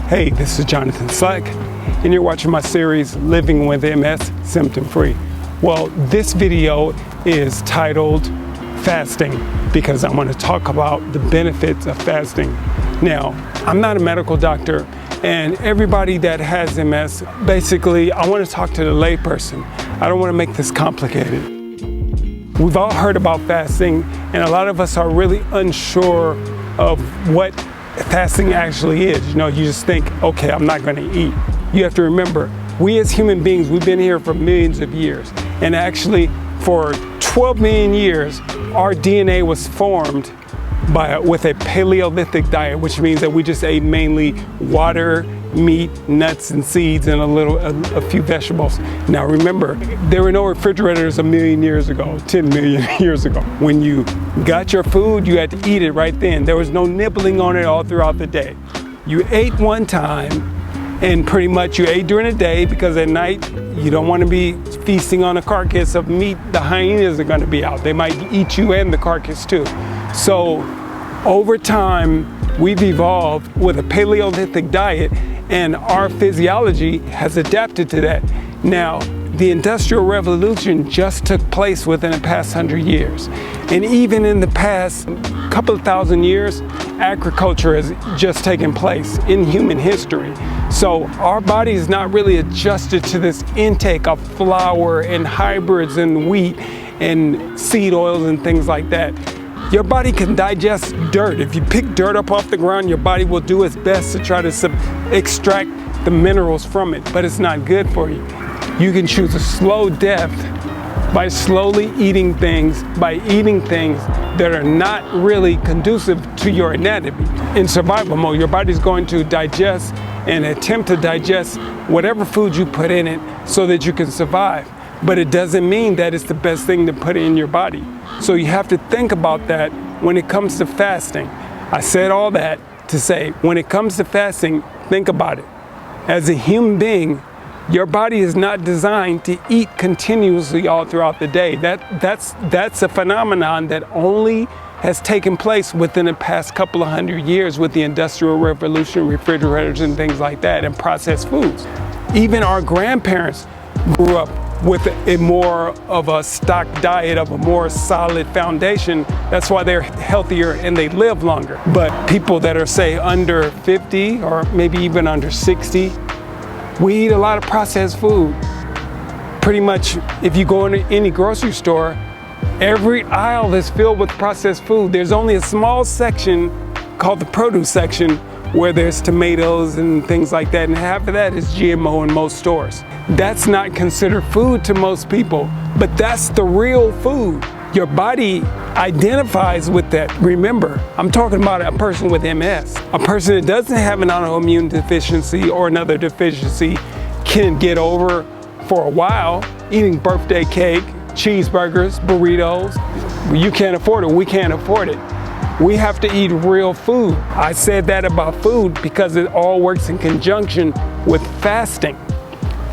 Hey, this is Jonathan Slack, and you're watching my series, Living with MS Symptom Free. Well, this video is titled Fasting because I want to talk about the benefits of fasting. Now, I'm not a medical doctor, and everybody that has MS, basically, I want to talk to the layperson. I don't want to make this complicated. We've all heard about fasting, and a lot of us are really unsure of what fasting actually is. You know, you just think, okay, I'm not going to eat. You have to remember, we as human beings, we've been here for millions of years. And actually, for 12 million years, our DNA was formed with a Paleolithic diet, which means that we just ate mainly water, meat, nuts, and seeds, and a few vegetables. Now remember, there were no refrigerators a million years ago, 10 million years ago. When you got your food, you had to eat it right then. There was no nibbling on it all throughout the day. You ate one time, and pretty much you ate during the day because at night you don't want to be feasting on a carcass of meat. The hyenas are going to be out. They might eat you and the carcass too. So over time, we've evolved with a Paleolithic diet, and our physiology has adapted to that. Now, the Industrial Revolution just took place within the past 100 years. And even in the past couple of thousand years, agriculture has just taken place in human history. So our body is not really adjusted to this intake of flour and hybrids and wheat and seed oils and things like that. Your body can digest dirt. If you pick dirt up off the ground, your body will do its best to try to extract the minerals from it, but it's not good for you. You can choose a slow death by slowly eating things, that are not really conducive to your anatomy. In survival mode, your body's going to digest and attempt to digest whatever food you put in it so that you can survive. But it doesn't mean that it's the best thing to put in your body. So you have to think about that when it comes to fasting. I said all that to say, when it comes to fasting, think about it. As a human being, your body is not designed to eat continuously all throughout the day. That's a phenomenon that only has taken place within the past couple of 100 years with the Industrial Revolution, refrigerators and things like that, and processed foods. Even our grandparents grew up with a more of a stock diet, of a more solid foundation. That's why they're healthier and they live longer. But people that are, say, under 50 or maybe even under 60, we eat a lot of processed food. Pretty much, if you go into any grocery store, every aisle is filled with processed food. There's only a small section called the produce section where there's tomatoes and things like that, and half of that is GMO in most stores. That's not considered food to most people, but that's the real food. Your body identifies with that. Remember, I'm talking about a person with MS. A person that doesn't have an autoimmune deficiency or another deficiency can get over for a while eating birthday cake, cheeseburgers, burritos. You can't afford it, we can't afford it. We have to eat real food. I said that about food because it all works in conjunction with fasting.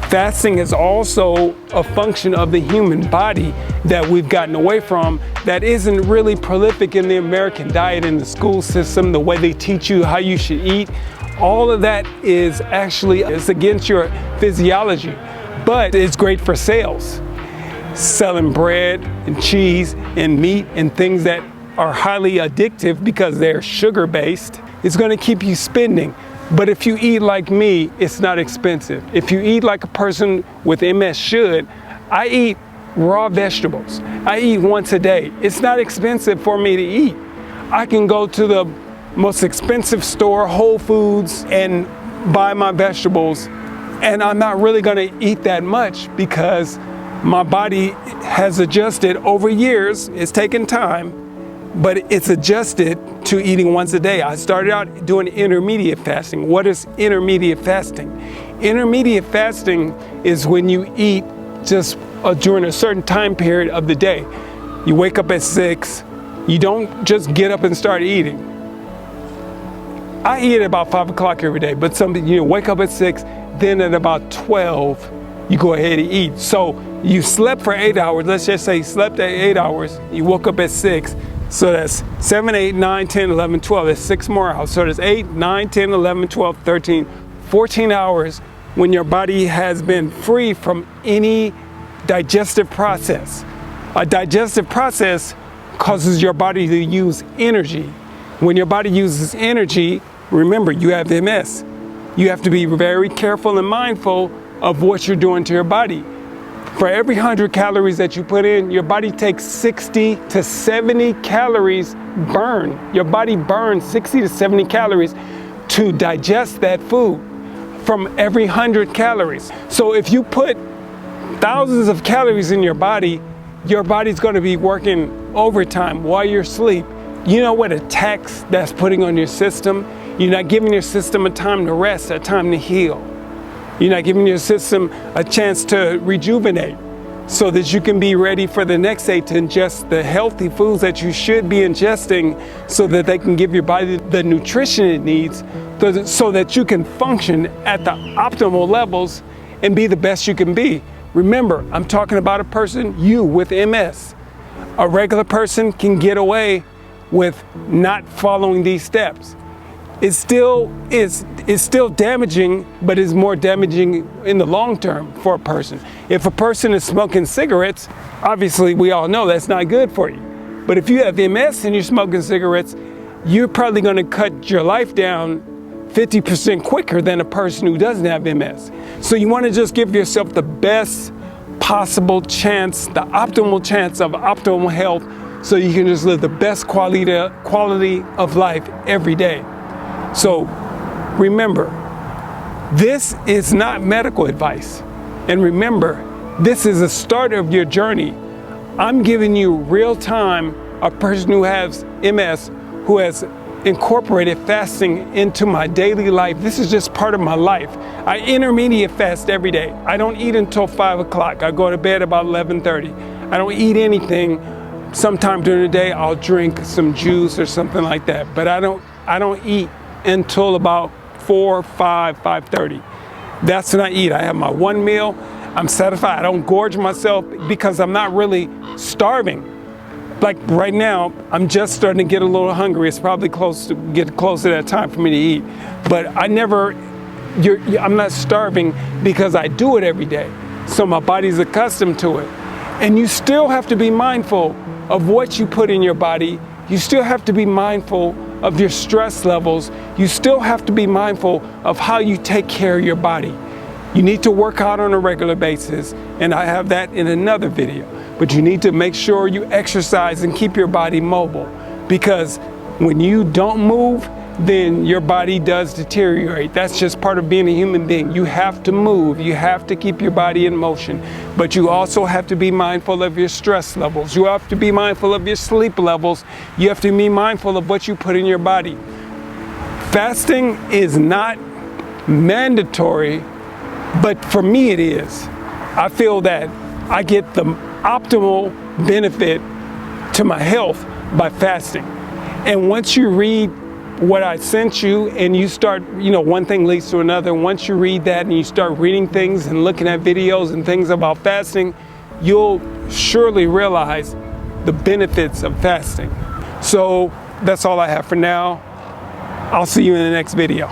Fasting is also a function of the human body that we've gotten away from, that isn't really prolific in the American diet, in the school system, the way they teach you how you should eat. All of that is actually, it's against your physiology, but it's great for sales. Selling bread and cheese and meat and things that are highly addictive because they're sugar-based, it's going to keep you spending. But if you eat like me, it's not expensive. If you eat like a person with MS should, I eat raw vegetables. I eat once a day. It's not expensive for me to eat. I can go to the most expensive store, Whole Foods, and buy my vegetables, and I'm not really going to eat that much because my body has adjusted over years. It's taken time, but it's adjusted to eating once a day. I started out doing intermediate fasting. What is intermediate fasting? Intermediate fasting is when you eat just during a certain time period of the day. You wake up at 6, you don't just get up and start eating. I eat at about 5 o'clock every day, but you wake up at 6, then at about 12, you go ahead and eat. So you slept for 8 hours, let's just say you slept at 8 hours, you woke up at 6, so that's 7, 8, 9, 10, 11, 12, that's 6 more hours. So there's 8, 9, 10, 11, 12, 13, 14 hours when your body has been free from any digestive process. A digestive process causes your body to use energy. When your body uses energy, remember, you have MS. You have to be very careful and mindful of what you're doing to your body. For every 100 calories that you put in, your body takes 60 to 70 calories burn. Your body burns 60 to 70 calories to digest that food from every 100 calories. So if you put thousands of calories in your body's going to be working overtime while you're asleep. You know what a tax that's putting on your system? You're not giving your system a time to rest, a time to heal. You're not giving your system a chance to rejuvenate so that you can be ready for the next day to ingest the healthy foods that you should be ingesting so that they can give your body the nutrition it needs so that you can function at the optimal levels and be the best you can be. Remember, I'm talking about a person, you with MS. A regular person can get away with not following these steps. It's still damaging, but it's more damaging in the long term for a person. If a person is smoking cigarettes, obviously we all know that's not good for you. But if you have MS and you're smoking cigarettes, you're probably going to cut your life down 50% quicker than a person who doesn't have MS. So you want to just give yourself the best possible chance, the optimal chance of optimal health, so you can just live the best quality of life every day. So remember, this is not medical advice. And remember, this is a start of your journey. I'm giving you real time, a person who has MS, who has incorporated fasting into my daily life. This is just part of my life. I intermediate fast every day. I don't eat until 5 o'clock. I go to bed about 11:30. I don't eat anything. Sometime during the day, I'll drink some juice or something like that. But I don't eat until about 4, 5, 5:30. That's when I eat. I have my one meal. I'm satisfied. I don't gorge myself because I'm not really starving. Like right now, I'm just starting to get a little hungry. It's probably close to that time for me to eat. But I'm not starving because I do it every day. So my body's accustomed to it. And you still have to be mindful of what you put in your body. You still have to be mindful of your stress levels. You still have to be mindful of how you take care of your body. You need to work out on a regular basis, and I have that in another video. But you need to make sure you exercise and keep your body mobile, because when you don't move, then your body does deteriorate. That's just part of being a human being. You have to move. You have to keep your body in motion. But you also have to be mindful of your stress levels. You have to be mindful of your sleep levels. You have to be mindful of what you put in your body. Fasting is not mandatory, but for me it is. I feel that I get the optimal benefit to my health by fasting. And once you read what I sent you and you start, one thing leads to another. Once you read that and you start reading things and looking at videos and things about fasting, you'll surely realize the benefits of fasting. So that's all I have for now. I'll see you in the next video.